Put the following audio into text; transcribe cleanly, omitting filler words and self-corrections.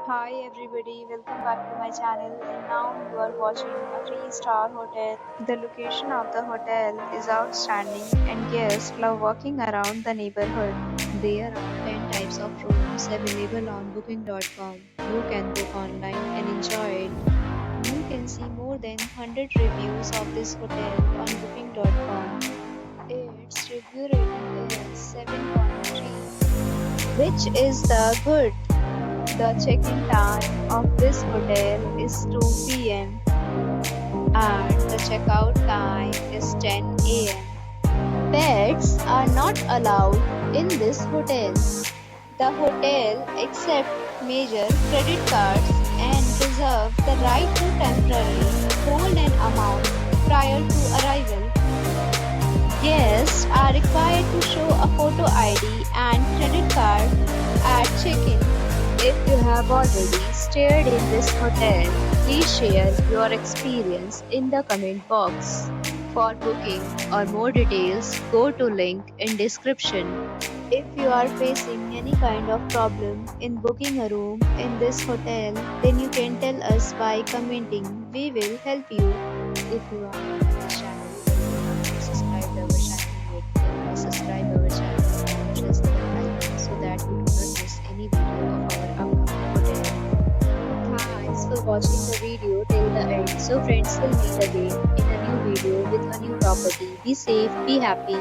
Hi everybody, welcome back to my channel and now you are watching a 3-star hotel. The location of the hotel is outstanding and guests love walking around the neighborhood. There are 10 types of rooms available on booking.com. You can book online and enjoy it. You can see more than 100 reviews of this hotel on booking.com. Its review rating is 7.3, which is the good. The check-in time of this hotel is 2 p.m. and the checkout time is 10 a.m. Pets are not allowed in this hotel. The hotel accepts major credit cards and reserves the right to temporarily hold an amount prior to arrival. Guests are required to show a photo ID and credit card at check-in. If you have already stayed in this hotel, please share your experience in the comment box. For booking or more details, go to link in description. If you are facing any kind of problem in booking a room in this hotel, then you can tell us by commenting. We will help you. If you are new to this channel, then you subscribe our channel yet. Subscribe our channel and press the bell icon so that you do not miss any video of our upcoming hotel. Thanks for watching the video till the end. So friends, will meet again in a new video with a new property. Be safe, be happy.